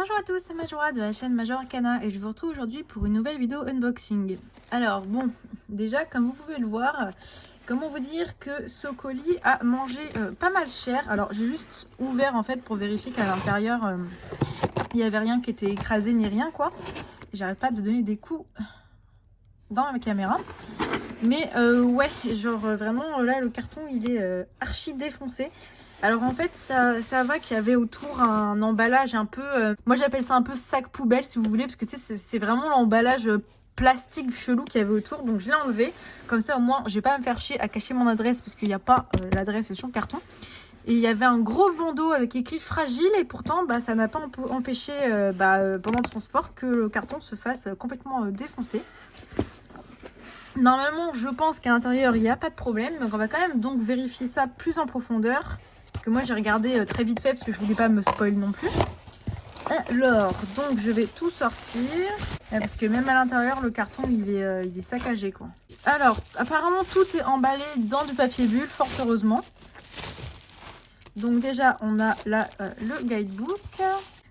Bonjour à tous, c'est Majora de la chaîne Major Arcana et je vous retrouve aujourd'hui pour une nouvelle vidéo unboxing. Alors bon, déjà comme vous pouvez le voir, comment vous dire que ce colis a mangé pas mal cher. Alors j'ai juste ouvert en fait pour vérifier qu'à l'intérieur il n'y avait rien qui était écrasé ni rien quoi. J'arrête pas de donner des coups dans ma caméra. Mais ouais, genre vraiment là le carton il est archi défoncé. Alors en fait ça va qu'il y avait autour un emballage un peu, moi j'appelle ça un peu sac poubelle si vous voulez, parce que c'est vraiment l'emballage plastique chelou qu'il y avait autour, donc je l'ai enlevé. Comme ça au moins je vais pas me faire chier à cacher mon adresse parce qu'il n'y a pas l'adresse sur le carton. Et il y avait un gros bandeau avec écrit fragile et pourtant bah, ça n'a pas empêché pendant le transport que le carton se fasse complètement défoncer. Normalement je pense qu'à l'intérieur il n'y a pas de problème, donc on va quand même donc vérifier ça plus en profondeur. Que moi j'ai regardé très vite fait parce que je voulais pas me spoil non plus. Alors donc je vais tout sortir parce que même à l'intérieur le carton il est saccagé quoi. Alors apparemment tout est emballé dans du papier bulle, fort heureusement. Donc déjà on a là le guidebook.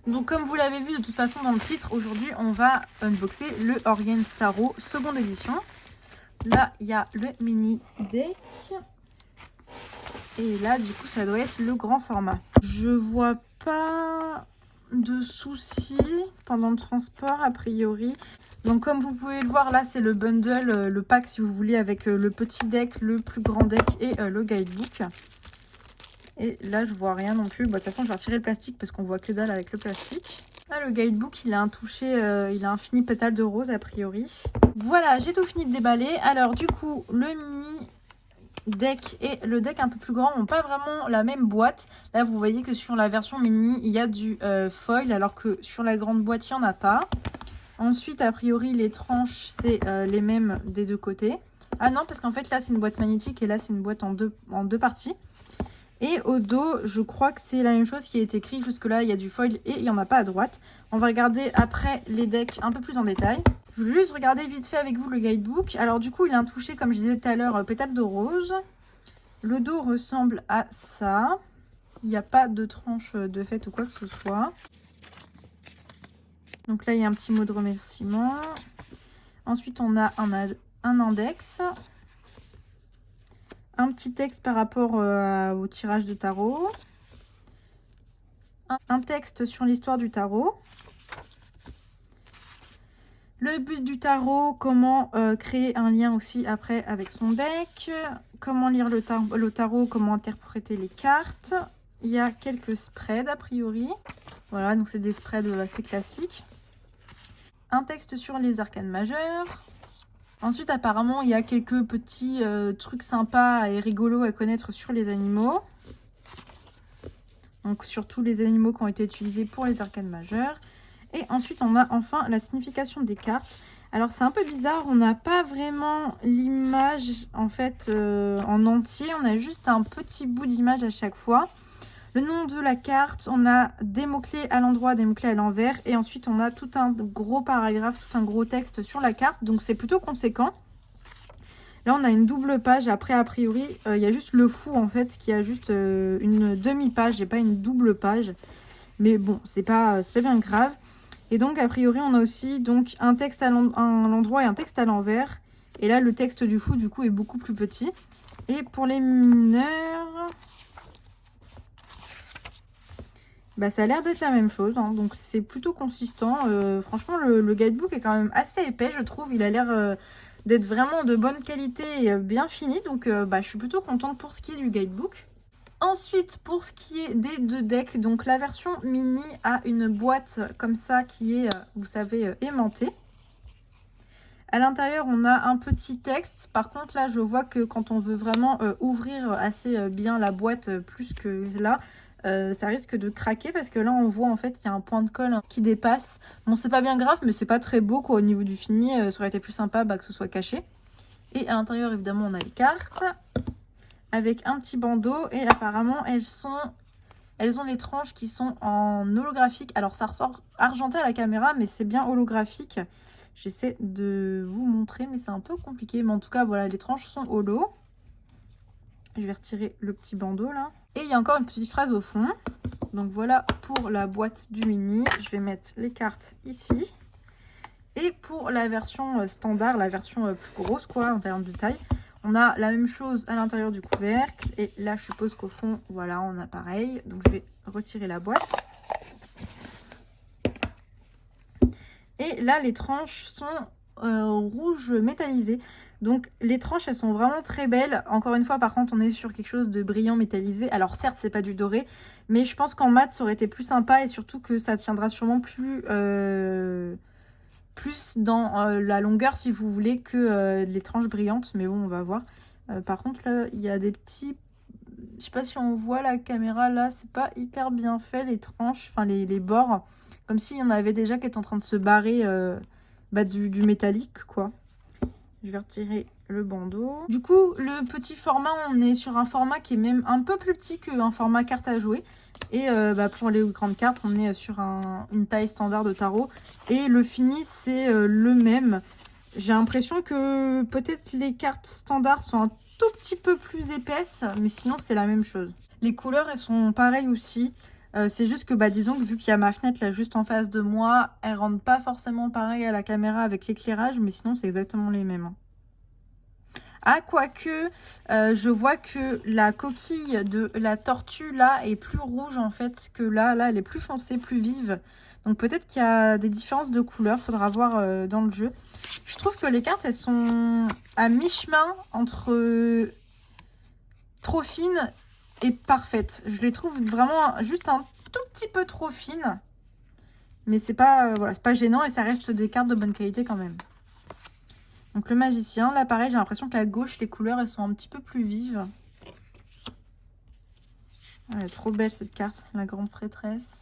Donc comme vous l'avez vu de toute façon dans le titre, aujourd'hui on va unboxer le Orient Tarot seconde édition. Là il y a le mini deck. Et là, du coup, ça doit être le grand format. Je vois pas de soucis pendant le transport, a priori. Donc, comme vous pouvez le voir, là, c'est le bundle, le pack, si vous voulez, avec le petit deck, le plus grand deck et le guidebook. Et là, je vois rien non plus. Bon, de toute façon, je vais retirer le plastique parce qu'on voit que dalle avec le plastique. Là, le guidebook, il a un toucher, il a un fini pétale de rose, a priori. Voilà, j'ai tout fini de déballer. Alors, du coup, le mini deck et le deck un peu plus grand n'ont pas vraiment la même boîte. Là vous voyez que sur la version mini il y a du foil alors que sur la grande boîte il n'y en a pas. Ensuite a priori les tranches c'est les mêmes des deux côtés. Ah non parce qu'en fait là c'est une boîte magnétique et là c'est une boîte en deux parties. Et au dos je crois que c'est la même chose qui est écrit. Jusque là il y a du foil et il n'y en a pas à droite. On va regarder après les decks un peu plus en détail. Je voulais juste regarder vite fait avec vous le guidebook. Alors du coup, il a un toucher, comme je disais tout à l'heure, pétale de rose. Le dos ressemble à ça. Il n'y a pas de tranche de fait ou quoi que ce soit. Donc là, il y a un petit mot de remerciement. Ensuite, on a un index. Un petit texte par rapport au tirage de tarot. Un texte sur l'histoire du tarot. Le but du tarot, comment créer un lien aussi après avec son deck, comment lire le tarot, comment interpréter les cartes. Il y a quelques spreads a priori. Voilà, donc c'est des spreads assez classiques. Un texte sur les arcanes majeures. Ensuite, apparemment, il y a quelques petits trucs sympas et rigolos à connaître sur les animaux. Donc surtout les animaux qui ont été utilisés pour les arcanes majeures. Et ensuite, on a enfin la signification des cartes. Alors, c'est un peu bizarre. On n'a pas vraiment l'image, en fait, en entier. On a juste un petit bout d'image à chaque fois. Le nom de la carte, on a des mots-clés à l'endroit, des mots-clés à l'envers. Et ensuite, on a tout un gros paragraphe, tout un gros texte sur la carte. Donc, c'est plutôt conséquent. Là, on a une double page. Après, a priori, il y a juste le fou, en fait, qui a juste une demi-page et pas une double page. Mais bon, c'est pas bien grave. Et donc, a priori, on a aussi donc, un texte à l'endroit et un texte à l'envers. Et là, le texte du fou, du coup, est beaucoup plus petit. Et pour les mineurs, bah, ça a l'air d'être la même chose. Hein. Donc, c'est plutôt consistant. Franchement, le guidebook est quand même assez épais, je trouve. Il a l'air d'être vraiment de bonne qualité et bien fini. Donc, je suis plutôt contente pour ce qui est du guidebook. Ensuite, pour ce qui est des deux decks, donc la version mini a une boîte comme ça qui est, vous savez, aimantée. À l'intérieur, on a un petit texte. Par contre, là, je vois que quand on veut vraiment ouvrir assez bien la boîte plus que là, ça risque de craquer parce que là, on voit en fait qu'il y a un point de colle qui dépasse. Bon, c'est pas bien grave, mais c'est pas très beau quoi, au niveau du fini. Ça aurait été plus sympa que ce soit caché. Et à l'intérieur, évidemment, on a les cartes. Avec un petit bandeau et apparemment elles ont les tranches qui sont en holographique. Alors ça ressort argenté à la caméra mais c'est bien holographique. J'essaie de vous montrer mais c'est un peu compliqué. Mais en tout cas voilà, les tranches sont holo. Je vais retirer le petit bandeau là. Et il y a encore une petite phrase au fond. Donc voilà pour la boîte du mini. Je vais mettre les cartes ici. Et pour la version standard, la version plus grosse quoi en termes de taille, on a la même chose à l'intérieur du couvercle. Et là je suppose qu'au fond, voilà, on a pareil. Donc je vais retirer la boîte. Et là les tranches sont rouge métallisé. Donc les tranches elles sont vraiment très belles. Encore une fois par contre on est sur quelque chose de brillant métallisé. Alors certes c'est pas du doré, mais je pense qu'en mat ça aurait été plus sympa et surtout que ça tiendra sûrement plus dans la longueur si vous voulez que les tranches brillantes. Mais bon on va voir. Par contre là il y a des petits... Je sais pas si on voit la caméra là, c'est pas hyper bien fait les tranches, enfin les bords. Comme s'il y en avait déjà qui est en train de se barrer du métallique quoi. Je vais retirer le bandeau. Du coup, le petit format, on est sur un format qui est même un peu plus petit qu'un format carte à jouer. Et pour les grandes cartes, on est sur une taille standard de tarot. Et le fini, c'est le même. J'ai l'impression que peut-être les cartes standards sont un tout petit peu plus épaisses, mais sinon, c'est la même chose. Les couleurs, elles sont pareilles aussi. C'est juste que disons que vu qu'il y a ma fenêtre là juste en face de moi, elle rentre pas forcément pareil à la caméra avec l'éclairage, mais sinon c'est exactement les mêmes. Ah quoique, je vois que la coquille de la tortue là est plus rouge en fait que là elle est plus foncée, plus vive. Donc peut-être qu'il y a des différences de couleurs, faudra voir dans le jeu. Je trouve que les cartes elles sont à mi-chemin entre trop fines et parfaite. Je les trouve vraiment juste un tout petit peu trop fines. Mais c'est pas, voilà, c'est pas gênant et ça reste des cartes de bonne qualité quand même. Donc le magicien, là pareil, j'ai l'impression qu'à gauche, les couleurs, elles sont un petit peu plus vives. Elle est trop belle cette carte, la grande prêtresse.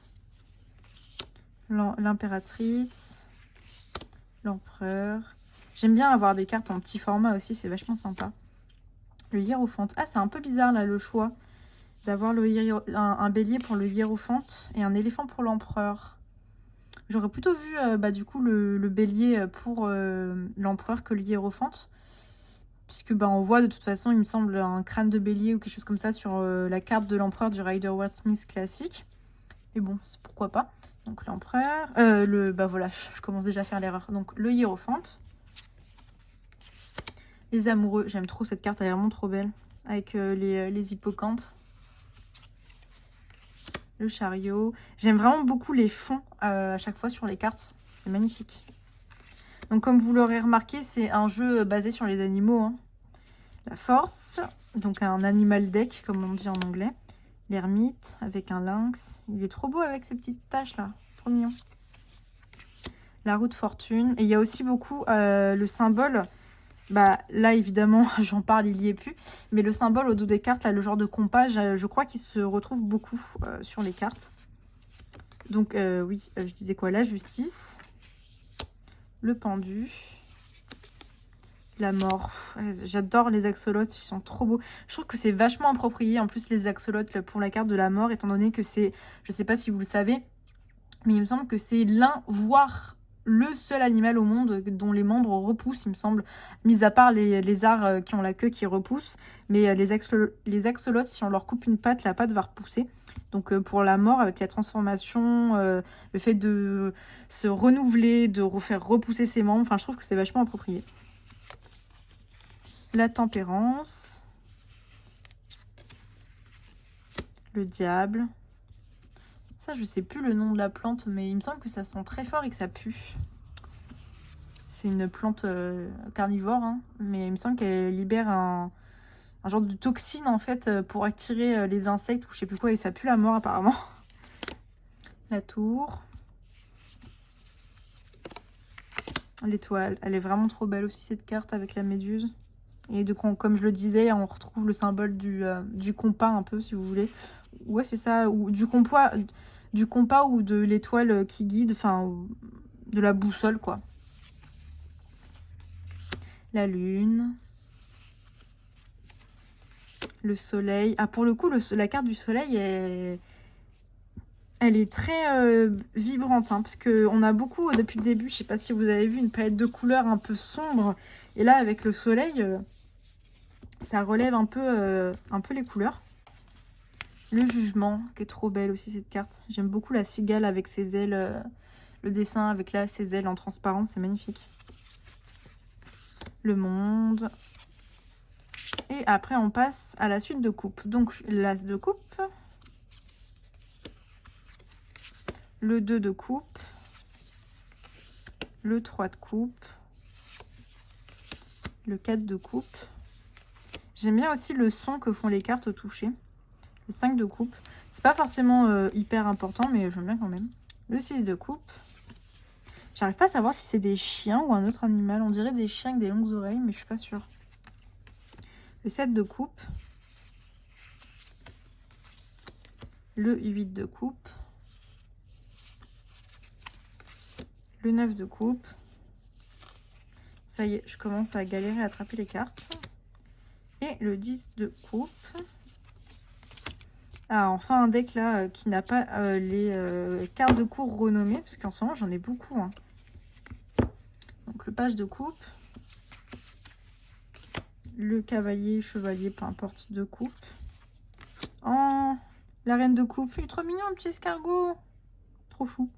L'impératrice. L'empereur. J'aime bien avoir des cartes en petit format aussi, c'est vachement sympa. Le hiérophante. Ah, c'est un peu bizarre là le choix. D'avoir un bélier pour le hiérophante et un éléphant pour l'empereur. J'aurais plutôt vu du coup le bélier pour l'empereur que le hiérophante. Puisque on voit de toute façon, il me semble, un crâne de bélier ou quelque chose comme ça sur la carte de l'empereur du Rider-Waite-Smith classique. Mais bon, c'est pourquoi pas. Donc l'empereur... voilà, je commence déjà à faire l'erreur. Donc le hiérophante. Les amoureux, j'aime trop cette carte, elle est vraiment trop belle. Avec les hippocampes. Le chariot. J'aime vraiment beaucoup les fonds à chaque fois sur les cartes. C'est magnifique. Donc comme vous l'aurez remarqué, c'est un jeu basé sur les animaux. Hein. La force. Donc un animal deck, comme on dit en anglais. L'ermite avec un lynx. Il est trop beau avec ces petites taches là. Trop mignon. La roue de fortune. Et il y a aussi beaucoup le symbole... là évidemment j'en parle, il y est plus, mais le symbole au dos des cartes là, le genre de compas, je crois qu'il se retrouve beaucoup sur les cartes. Donc oui, je disais quoi, la justice, le pendu, la mort. J'adore les axolotes, ils sont trop beaux. Je trouve que c'est vachement approprié en plus les axolotes pour la carte de la mort, étant donné que c'est, je sais pas si vous le savez, mais il me semble que c'est l'un, voire le seul animal au monde dont les membres repoussent, il me semble, mis à part les lézards qui ont la queue qui repousse. Mais les axolotes, si on leur coupe une patte, la patte va repousser. Donc pour la mort, avec la transformation, le fait de se renouveler, de refaire repousser ses membres, enfin je trouve que c'est vachement approprié. La tempérance. Le diable. Ça, je sais plus le nom de la plante, mais il me semble que ça sent très fort et que ça pue. C'est une plante carnivore, hein, mais il me semble qu'elle libère un genre de toxine en fait pour attirer les insectes ou je sais plus quoi, et ça pue la mort apparemment. La tour. L'étoile, elle est vraiment trop belle aussi cette carte avec la méduse. Et comme je le disais, on retrouve le symbole du compas un peu si vous voulez. Ouais, c'est ça, ou du compas ou de l'étoile qui guide, enfin de la boussole quoi. La lune. Le soleil. Ah, pour le coup, la carte du soleil, elle est très vibrante. Hein, parce qu'on a beaucoup, depuis le début, je sais pas si vous avez vu, une palette de couleurs un peu sombre. Et là, avec le soleil, ça relève un peu les couleurs. Le jugement, qui est trop belle aussi cette carte. J'aime beaucoup la cigale avec ses ailes, le dessin avec là ses ailes en transparence, c'est magnifique. Le monde. Et après on passe à la suite de coupe. Donc l'as de coupe. Le 2 de coupe. Le 3 de coupe. Le 4 de coupe. J'aime bien aussi le son que font les cartes au toucher. Le 5 de coupe. C'est pas forcément hyper important, mais j'aime bien quand même. Le 6 de coupe. J'arrive pas à savoir si c'est des chiens ou un autre animal. On dirait des chiens avec des longues oreilles, mais je suis pas sûre. Le 7 de coupe. Le 8 de coupe. Le 9 de coupe. Ça y est, je commence à galérer à attraper les cartes. Et le 10 de coupe. Ah, enfin un deck là qui n'a pas les cartes de cours renommées, parce qu'en ce moment j'en ai beaucoup. Hein. Donc le page de coupe. Le cavalier, chevalier, peu importe, de coupe. Oh, la reine de coupe. Il est trop mignon le petit escargot. Trop chou.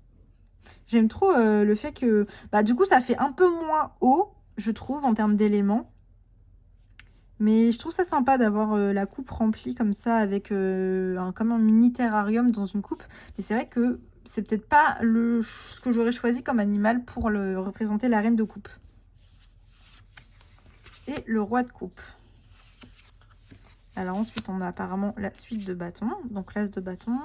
J'aime trop le fait que... Bah, du coup, ça fait un peu moins haut, je trouve, en termes d'éléments. Mais je trouve ça sympa d'avoir la coupe remplie comme ça, avec comme un mini terrarium dans une coupe. Mais c'est vrai que c'est peut-être pas ce que j'aurais choisi comme animal pour représenter la reine de coupe. Et le roi de coupe. Alors ensuite, on a apparemment la suite de bâtons. Donc l'as de bâton.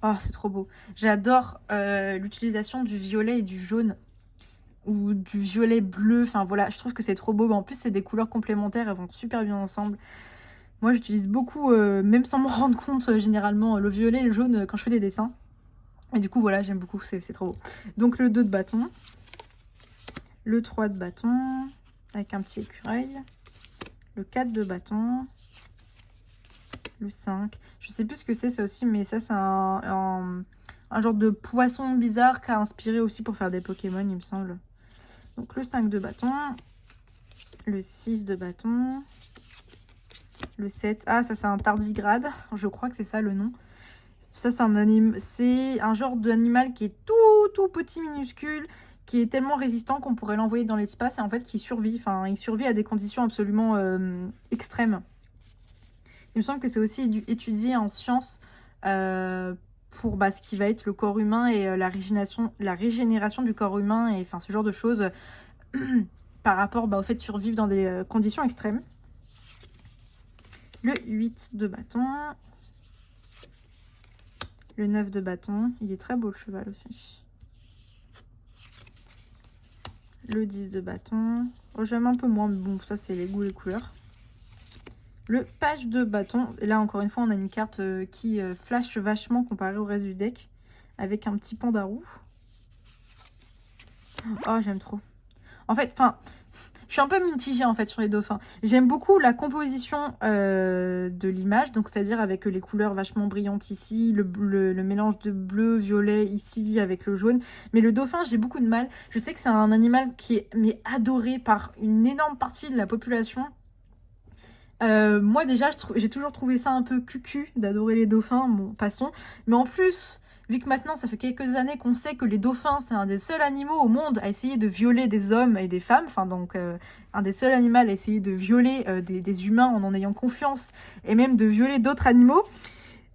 Oh, c'est trop beau. J'adore l'utilisation du violet et du jaune. Ou du violet bleu. Enfin voilà, je trouve que c'est trop beau. En plus, c'est des couleurs complémentaires. Elles vont super bien ensemble. Moi, j'utilise beaucoup, même sans me rendre compte, généralement, le violet et le jaune quand je fais des dessins. Et du coup, voilà, j'aime beaucoup. C'est trop beau. Donc le 2 de bâton. Le 3 de bâton. Avec un petit écureuil. Le 4 de bâton. Le 5. Je sais plus ce que c'est ça aussi, mais ça c'est un genre de poisson bizarre qui a inspiré aussi pour faire des Pokémon, il me semble. Donc le 5 de bâton. Le 6 de bâton. Le 7. Ah, ça c'est un tardigrade. Je crois que c'est ça le nom. Ça c'est un genre d'animal qui est tout petit minuscule, qui est tellement résistant qu'on pourrait l'envoyer dans l'espace et en fait qui survit. Enfin, il survit à des conditions absolument extrêmes. Il me semble que c'est aussi étudié en sciences pour ce qui va être le corps humain et la régénération du corps humain et enfin ce genre de choses par rapport au fait de survivre dans des conditions extrêmes. Le 8 de bâton. Le 9 de bâton. Il est très beau le cheval aussi. Le 10 de bâton. Oh, j'aime un peu moins, mais bon, ça c'est les goûts et les couleurs. Le page de bâton. Et là, encore une fois, on a une carte qui flash vachement comparée au reste du deck. Avec un petit pandarou. Oh, j'aime trop. En fait, je suis un peu mitigée en fait sur les dauphins. J'aime beaucoup la composition de l'image. Donc, c'est-à-dire avec les couleurs vachement brillantes ici. Le mélange de bleu, violet ici avec le jaune. Mais le dauphin, j'ai beaucoup de mal. Je sais que c'est un animal qui est adoré par une énorme partie de la population. Moi déjà j'ai toujours trouvé ça un peu cucu d'adorer les dauphins, bon passons, mais en plus vu que maintenant ça fait quelques années qu'on sait que les dauphins c'est un des seuls animaux au monde à essayer de violer des hommes et des femmes, enfin donc un des seuls animaux à essayer de violer des humains en ayant confiance et même de violer d'autres animaux,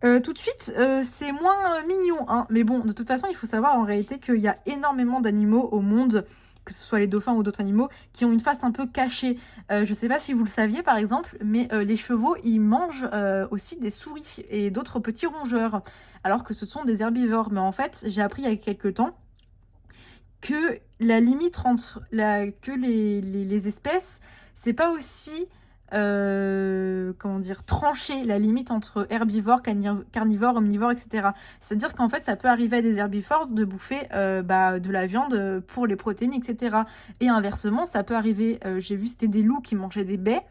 tout de suite c'est moins mignon hein. Mais bon, de toute façon il faut savoir en réalité qu'il y a énormément d'animaux au monde, que ce soit les dauphins ou d'autres animaux, qui ont une face un peu cachée. Je sais pas si vous le saviez par exemple, mais les chevaux, ils mangent aussi des souris et d'autres petits rongeurs, alors que ce sont des herbivores. Mais en fait, j'ai appris il y a quelques temps que la limite entre que les espèces, c'est pas aussi... comment dire, trancher la limite entre herbivores, carnivores, omnivores, etc. C'est-à-dire qu'en fait, ça peut arriver à des herbivores de bouffer de la viande pour les protéines, etc. Et inversement, ça peut arriver, j'ai vu, c'était des loups qui mangeaient des baies.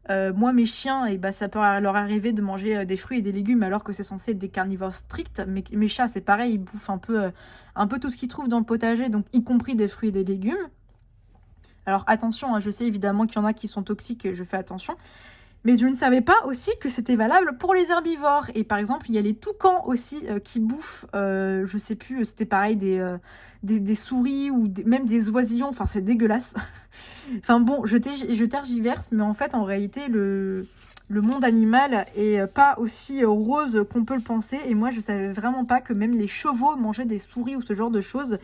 Moi, mes chiens, ça peut leur arriver de manger des fruits et des légumes alors que c'est censé être des carnivores stricts. Mais mes chats, c'est pareil, ils bouffent un peu tout ce qu'ils trouvent dans le potager, donc y compris des fruits et des légumes. Alors attention, hein, je sais évidemment qu'il y en a qui sont toxiques, je fais attention. Mais je ne savais pas aussi que c'était valable pour les herbivores. Et par exemple, il y a les toucans aussi qui bouffent, je sais plus, c'était pareil, des souris ou même des oisillons. Enfin, c'est dégueulasse. Enfin bon, je tergiverse, mais en fait, en réalité, le monde animal est pas aussi rose qu'on peut le penser. Et moi, je savais vraiment pas que même les chevaux mangeaient des souris ou ce genre de choses.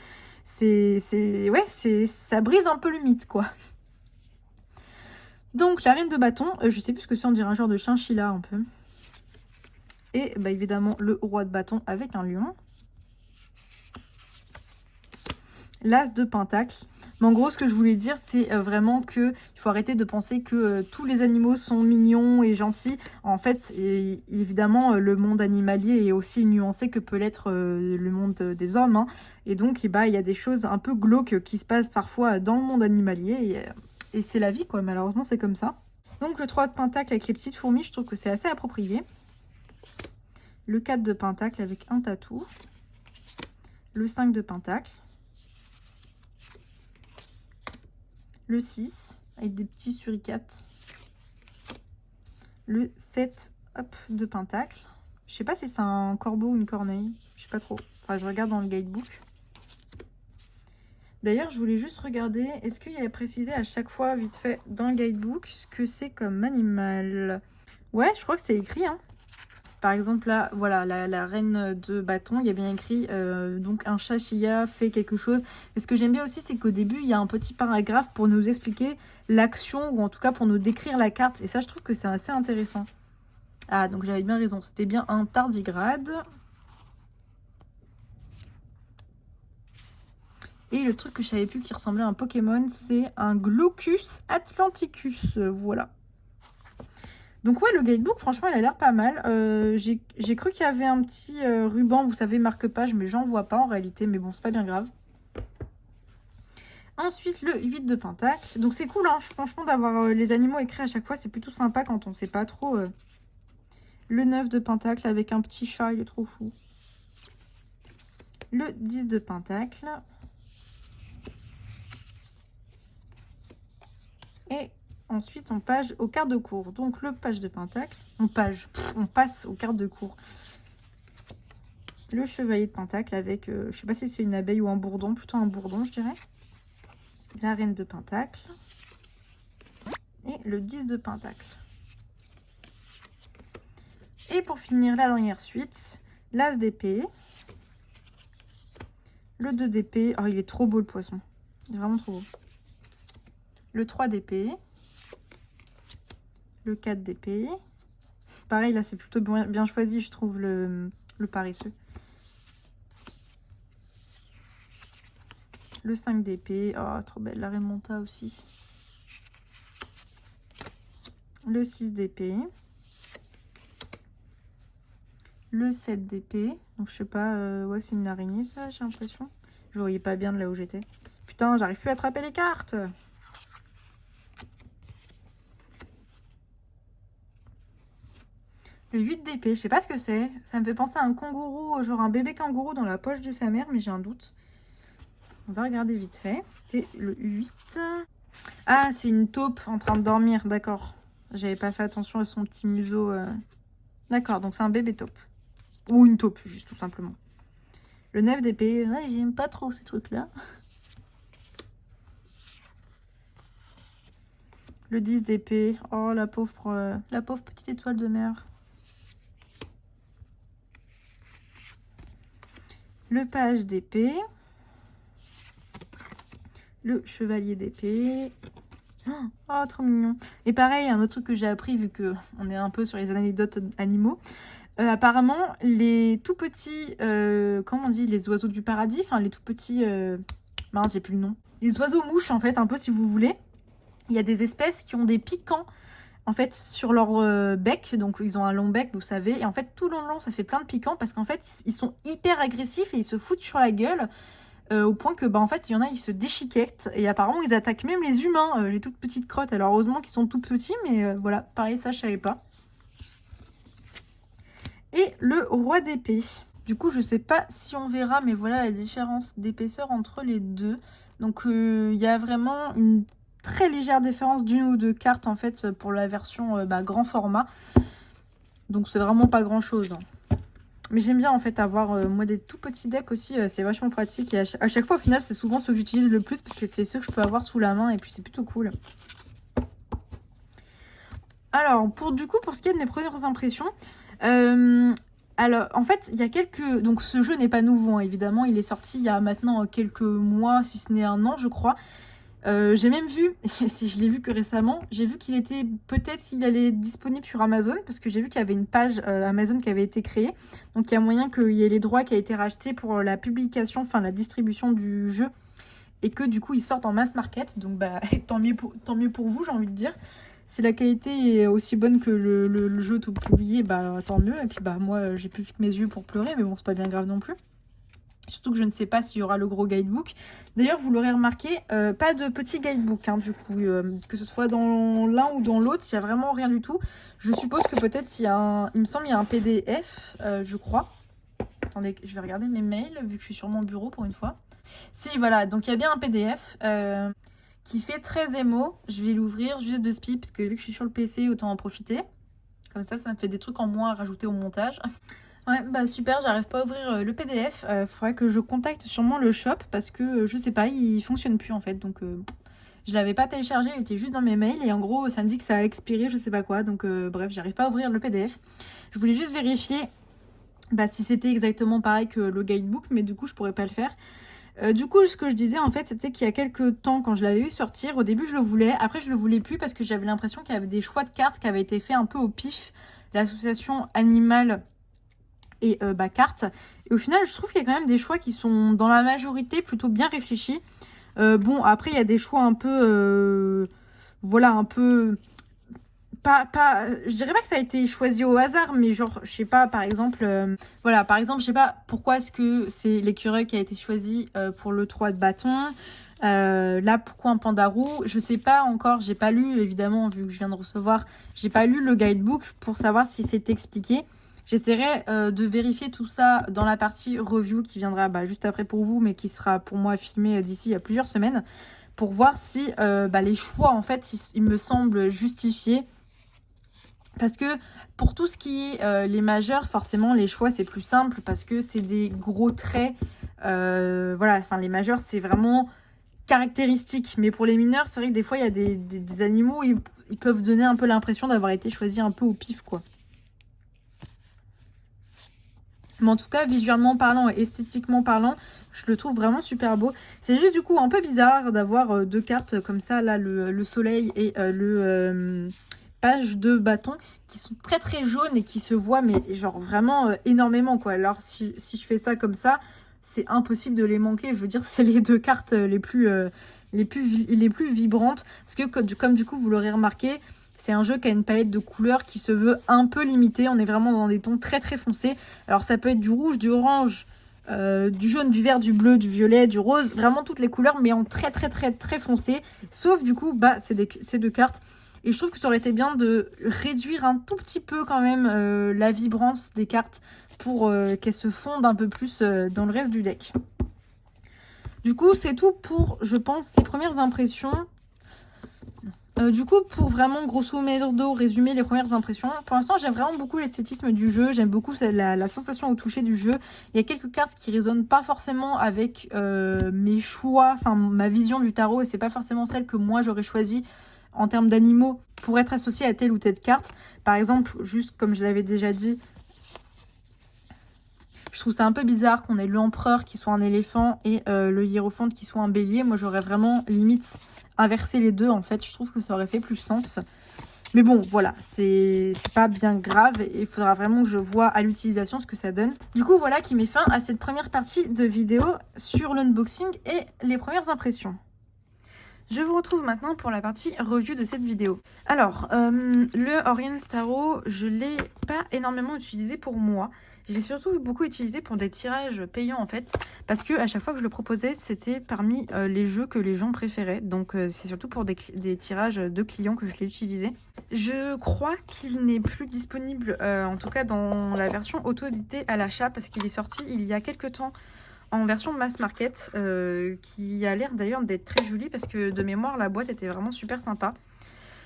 Ça brise un peu le mythe, quoi. Donc, la reine de bâton, je sais plus ce que c'est, on dirait un genre de chinchilla un peu. Et bah, évidemment, le roi de bâton avec un lion. L'as de pentacle. Mais en gros, ce que je voulais dire, c'est vraiment qu'il faut arrêter de penser que tous les animaux sont mignons et gentils. En fait, évidemment, le monde animalier est aussi nuancé que peut l'être le monde des hommes. Hein. Et donc, bah, il y a des choses un peu glauques qui se passent parfois dans le monde animalier. Et c'est la vie, quoi. Malheureusement, c'est comme ça. Donc, le 3 de pentacle avec les petites fourmis, je trouve que c'est assez approprié. Le 4 de pentacle avec un tatou. Le 5 de pentacle. Le 6 avec des petits suricates. Le 7 hop, de pentacle. Je sais pas si c'est un corbeau ou une corneille. Je sais pas trop. Enfin, je regarde dans le guidebook. D'ailleurs, je voulais juste regarder, est-ce qu'il y avait précisé à chaque fois, vite fait, dans le guidebook, ce que c'est comme animal? Ouais, je crois que c'est écrit, hein. Par exemple, là, voilà, la reine de bâton, il y a bien écrit, donc un chachia fait quelque chose. Et ce que j'aime bien aussi, c'est qu'au début, il y a un petit paragraphe pour nous expliquer l'action, ou en tout cas pour nous décrire la carte. Et ça, je trouve que c'est assez intéressant. Ah, donc j'avais bien raison, c'était bien un tardigrade. Et le truc que je savais plus qui ressemblait à un Pokémon, c'est un Glaucus atlanticus. Voilà. Donc ouais, le guidebook, franchement, il a l'air pas mal. J'ai cru qu'il y avait un petit ruban, vous savez, marque-page, mais j'en vois pas en réalité. Mais bon, c'est pas bien grave. Ensuite, le 8 de pentacle. Donc c'est cool, hein, franchement, d'avoir les animaux écrits à chaque fois. C'est plutôt sympa quand on sait pas trop. Le 9 de pentacle avec un petit chat, il est trop fou. Le 10 de pentacle. Et ensuite, on passe aux cartes de cours. Donc, le page de pentacle. On passe aux cartes de cours. Le chevalier de pentacle avec, je sais pas si c'est une abeille ou un bourdon. Plutôt un bourdon, je dirais. La reine de pentacle. Et le 10 de pentacle. Et pour finir, la dernière suite. L'as d'épée. Le 2 d'épée. Oh, il est trop beau, le poisson. Il est vraiment trop beau. Le 3 d'épée. Le 4 d'épée. Pareil, là, c'est plutôt bien choisi, je trouve, le paresseux. Le 5 d'épée. Oh, trop belle. La remonta aussi. Le 6 d'épée. Le 7 d'épée. Donc, je sais pas. Ouais, c'est une araignée, ça, j'ai l'impression. Je voyais pas bien de là où j'étais. Putain, j'arrive plus à attraper les cartes. Le 8 d'épée, je sais pas ce que c'est. Ça me fait penser à un kangourou, genre un bébé kangourou dans la poche de sa mère, mais j'ai un doute. On va regarder vite fait. C'était le 8. Ah, c'est une taupe en train de dormir, d'accord. J'avais pas fait attention à son petit museau. D'accord, donc c'est un bébé taupe. Ou une taupe, juste tout simplement. Le 9 d'épée, ouais, j'aime pas trop ces trucs-là. Le 10 d'épée, oh la pauvre petite étoile de mer. Le page d'épée. Le chevalier d'épée. Oh, trop mignon. Et pareil, un autre truc que j'ai appris, vu qu'on est un peu sur les anecdotes animaux. Apparemment, les tout petits, comment on dit, les oiseaux du paradis, enfin les tout petits, mince, j'ai plus le nom. Les oiseaux mouches, en fait, un peu si vous voulez. Il y a des espèces qui ont des piquants, en fait, sur leur bec. Donc, ils ont un long bec, vous savez. Et en fait, tout le long, ça fait plein de piquants parce qu'en fait, ils sont hyper agressifs et ils se foutent sur la gueule. Au point que, bah, en fait, il y en a, ils se déchiquettent. Et apparemment, ils attaquent même les humains, les toutes petites crottes. Alors, heureusement qu'ils sont tout petits, mais voilà, pareil, ça, je savais pas. Et le roi d'épée. Du coup, je sais pas si on verra, mais voilà la différence d'épaisseur entre les deux. Donc, il y a vraiment une très légère différence d'une ou deux cartes en fait pour la version grand format. Donc c'est vraiment pas grand chose. Mais j'aime bien en fait avoir moi des tout petits decks aussi, c'est vachement pratique. Et à chaque fois au final c'est souvent ceux que j'utilise le plus parce que c'est ceux que je peux avoir sous la main et puis c'est plutôt cool. Alors pour ce qui est de mes premières impressions, alors en fait il y a quelques... Donc ce jeu n'est pas nouveau hein, évidemment, il est sorti il y a maintenant quelques mois, si ce n'est un an je crois. J'ai même vu, je l'ai vu que récemment, j'ai vu qu'il était, peut-être qu'il allait être disponible sur Amazon, parce que j'ai vu qu'il y avait une page Amazon qui avait été créée, donc il y a moyen qu'il y ait les droits qui a été rachetés pour la publication, enfin la distribution du jeu, et que du coup ils sortent en mass market, donc bah tant mieux pour vous j'ai envie de dire. Si la qualité est aussi bonne que le jeu tout publié, bah tant mieux, et puis bah moi j'ai plus que mes yeux pour pleurer, mais bon c'est pas bien grave non plus. Surtout que je ne sais pas s'il y aura le gros guidebook. D'ailleurs, vous l'aurez remarqué, pas de petit guidebook, hein, du coup. Que ce soit dans l'un ou dans l'autre, il n'y a vraiment rien du tout. Je suppose que peut-être il y a un... Il me semble qu'il y a un PDF, je crois. Attendez, je vais regarder mes mails, vu que je suis sur mon bureau pour une fois. Si, voilà, donc il y a bien un PDF qui fait 13 émos. Je vais l'ouvrir juste de spi, parce que vu que je suis sur le PC, autant en profiter. Comme ça me fait des trucs en moins à rajouter au montage. Ouais, bah super, j'arrive pas à ouvrir le PDF. Faudrait que je contacte sûrement le shop parce que je sais pas, il fonctionne plus en fait. Donc je l'avais pas téléchargé, il était juste dans mes mails et en gros ça me dit que ça a expiré, je sais pas quoi. Donc bref, j'arrive pas à ouvrir le PDF. Je voulais juste vérifier si c'était exactement pareil que le guidebook, mais du coup je pourrais pas le faire. Du coup, ce que je disais en fait, c'était qu'il y a quelques temps, quand je l'avais vu sortir, au début je le voulais, après je le voulais plus parce que j'avais l'impression qu'il y avait des choix de cartes qui avaient été faits un peu au pif. L'association animale et cartes. Et au final, je trouve qu'il y a quand même des choix qui sont dans la majorité plutôt bien réfléchis. Bon, après, il y a des choix un peu... voilà, un peu... je dirais pas que ça a été choisi au hasard, mais genre, je sais pas, par exemple... voilà, par exemple, je sais pas pourquoi est-ce que c'est l'écureuil qui a été choisi pour le 3 de bâton. Là, pourquoi un panda roux? Je sais pas encore, j'ai pas lu, évidemment, vu que je viens de recevoir, j'ai pas lu le guidebook pour savoir si c'est expliqué. J'essaierai de vérifier tout ça dans la partie review qui viendra juste après pour vous, mais qui sera pour moi filmée d'ici à plusieurs semaines, pour voir si les choix, en fait, ils me semblent justifiés. Parce que pour tout ce qui est les majeurs, forcément, les choix, c'est plus simple parce que c'est des gros traits. Voilà, enfin, les majeurs, c'est vraiment caractéristique. Mais pour les mineurs, c'est vrai que des fois, il y a des animaux, ils peuvent donner un peu l'impression d'avoir été choisis un peu au pif, quoi. Mais en tout cas, visuellement parlant et esthétiquement parlant, je le trouve vraiment super beau. C'est juste du coup un peu bizarre d'avoir deux cartes comme ça, là, le soleil et le page de bâton, qui sont très très jaunes et qui se voient, mais genre vraiment énormément, quoi. Alors si je fais ça comme ça, c'est impossible de les manquer. Je veux dire, c'est les deux cartes les plus vibrantes. Parce que comme du coup, vous l'aurez remarqué, c'est un jeu qui a une palette de couleurs qui se veut un peu limitée. On est vraiment dans des tons très très foncés. Alors ça peut être du rouge, du orange, du jaune, du vert, du bleu, du violet, du rose. Vraiment toutes les couleurs, mais en très très très très foncé. Sauf du coup, ces deux cartes. Et je trouve que ça aurait été bien de réduire un tout petit peu quand même la vibrance des cartes pour qu'elles se fondent un peu plus dans le reste du deck. Du coup, c'est tout pour, je pense, ces premières impressions. Du coup, pour vraiment grosso modo résumer les premières impressions, pour l'instant j'aime vraiment beaucoup l'esthétisme du jeu, j'aime beaucoup la sensation au toucher du jeu. Il y a quelques cartes qui résonnent pas forcément avec mes choix, enfin ma vision du tarot, et c'est pas forcément celle que moi j'aurais choisie en termes d'animaux pour être associée à telle ou telle carte. Par exemple, juste comme je l'avais déjà dit, je trouve ça un peu bizarre qu'on ait l'empereur qui soit un éléphant et le hiérophante qui soit un bélier. Moi j'aurais vraiment limite inverser les deux, en fait, je trouve que ça aurait fait plus sens. Mais bon, voilà, c'est pas bien grave et il faudra vraiment que je vois à l'utilisation ce que ça donne. Du coup, voilà qui met fin à cette première partie de vidéo sur l'unboxing et les premières impressions. Je vous retrouve maintenant pour la partie review de cette vidéo. Alors, le Orient Tarot, je l'ai pas énormément utilisé pour moi. J'ai surtout beaucoup utilisé pour des tirages payants en fait, parce que à chaque fois que je le proposais, c'était parmi les jeux que les gens préféraient. Donc c'est surtout pour des tirages de clients que je l'ai utilisé. Je crois qu'il n'est plus disponible, en tout cas dans la version auto-éditée à l'achat, parce qu'il est sorti il y a quelques temps en version mass market, qui a l'air d'ailleurs d'être très jolie parce que de mémoire la boîte était vraiment super sympa.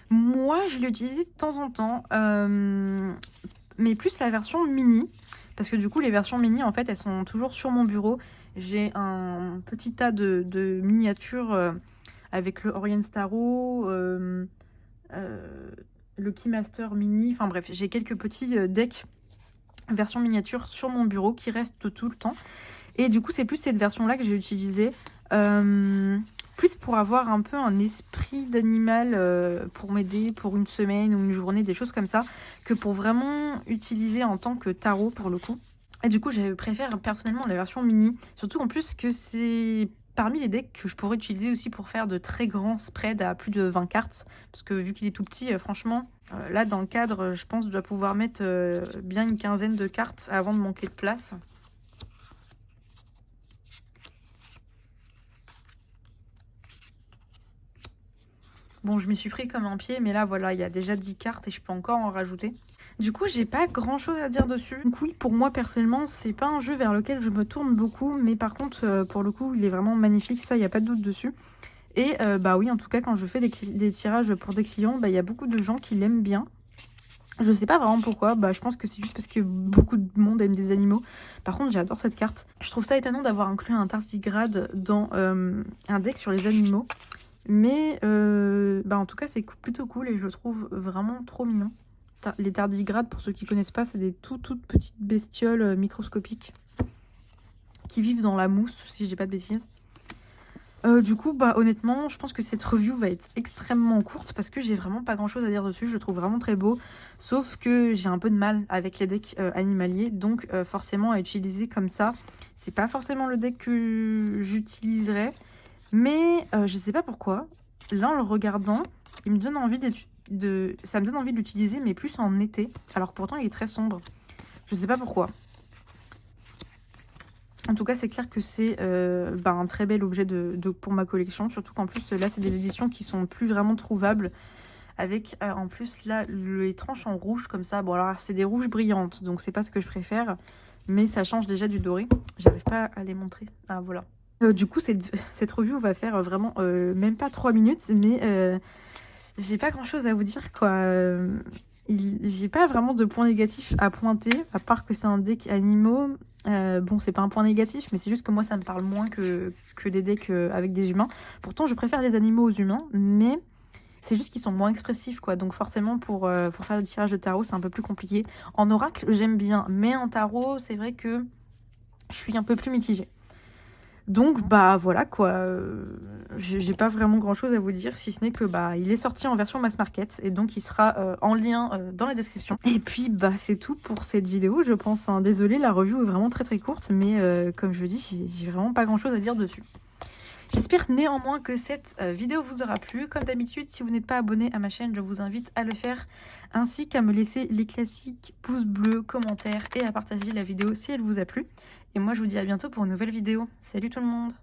Moi je l'ai utilisée de temps en temps, mais plus la version mini, parce que du coup les versions mini en fait elles sont toujours sur mon bureau. J'ai un petit tas de miniatures avec le Orient Starro, le Keymaster mini, enfin bref, j'ai quelques petits decks version miniature sur mon bureau qui restent tout le temps. Et du coup, c'est plus cette version-là que j'ai utilisée, plus pour avoir un peu un esprit d'animal, pour m'aider pour une semaine ou une journée, des choses comme ça, que pour vraiment utiliser en tant que tarot pour le coup. Et du coup, je préfère personnellement la version mini, surtout en plus que c'est parmi les decks que je pourrais utiliser aussi pour faire de très grands spreads à plus de 20 cartes, parce que vu qu'il est tout petit, franchement, là dans le cadre, je pense que je dois pouvoir mettre bien une quinzaine de cartes avant de manquer de place. Bon, je m'y suis pris comme un pied, mais là, voilà, il y a déjà 10 cartes et je peux encore en rajouter. Du coup, j'ai pas grand chose à dire dessus. Donc oui, pour moi, personnellement, c'est pas un jeu vers lequel je me tourne beaucoup, mais par contre, pour le coup, il est vraiment magnifique, ça, il n'y a pas de doute dessus. Et bah oui, en tout cas, quand je fais des tirages pour des clients, bah il y a beaucoup de gens qui l'aiment bien. Je sais pas vraiment pourquoi, bah je pense que c'est juste parce que beaucoup de monde aime des animaux. Par contre, j'adore cette carte. Je trouve ça étonnant d'avoir inclus un tardigrade dans un deck sur les animaux. Mais bah en tout cas, c'est plutôt cool et je le trouve vraiment trop mignon. Les tardigrades, pour ceux qui connaissent pas, c'est des toutes petites bestioles microscopiques qui vivent dans la mousse, si je dis pas de bêtises. Du coup, bah honnêtement, je pense que cette review va être extrêmement courte parce que j'ai vraiment pas grand chose à dire dessus. Je le trouve vraiment très beau, sauf que j'ai un peu de mal avec les decks animaliers, donc forcément à utiliser comme ça, c'est pas forcément le deck que j'utiliserais, mais je sais pas pourquoi. Là, en le regardant, il me donne envie ça me donne envie de l'utiliser, mais plus en été, alors que pourtant il est très sombre. Je sais pas pourquoi. En tout cas, c'est clair que c'est un très bel objet pour ma collection. Surtout qu'en plus, là, c'est des éditions qui sont plus vraiment trouvables. Avec, en plus, là, les tranches en rouge comme ça. Bon, alors, c'est des rouges brillantes, donc c'est pas ce que je préfère. Mais ça change déjà du doré. J'arrive pas à les montrer. Ah, voilà. Du coup, cette review va faire vraiment même pas 3 minutes. Mais j'ai pas grand-chose à vous dire, quoi. J'ai pas vraiment de points négatifs à pointer, à part que c'est un deck animaux. Bon, c'est pas un point négatif, mais c'est juste que moi, ça me parle moins que les decks avec des humains. Pourtant, je préfère les animaux aux humains, mais c'est juste qu'ils sont moins expressifs, quoi. Donc forcément, pour faire des tirages de tarot, c'est un peu plus compliqué. En oracle, j'aime bien, mais en tarot, c'est vrai que je suis un peu plus mitigée. Donc bah voilà quoi, j'ai pas vraiment grand chose à vous dire si ce n'est que bah il est sorti en version mass market et donc il sera en lien dans la description. Et puis bah c'est tout pour cette vidéo je pense, hein. Désolée, la review est vraiment très courte, mais comme je dis, j'ai vraiment pas grand chose à dire dessus. J'espère néanmoins que cette vidéo vous aura plu. Comme d'habitude, si vous n'êtes pas abonné à ma chaîne, je vous invite à le faire, ainsi qu'à me laisser les classiques pouces bleus, commentaires et à partager la vidéo si elle vous a plu. Et moi, je vous dis à bientôt pour une nouvelle vidéo. Salut tout le monde!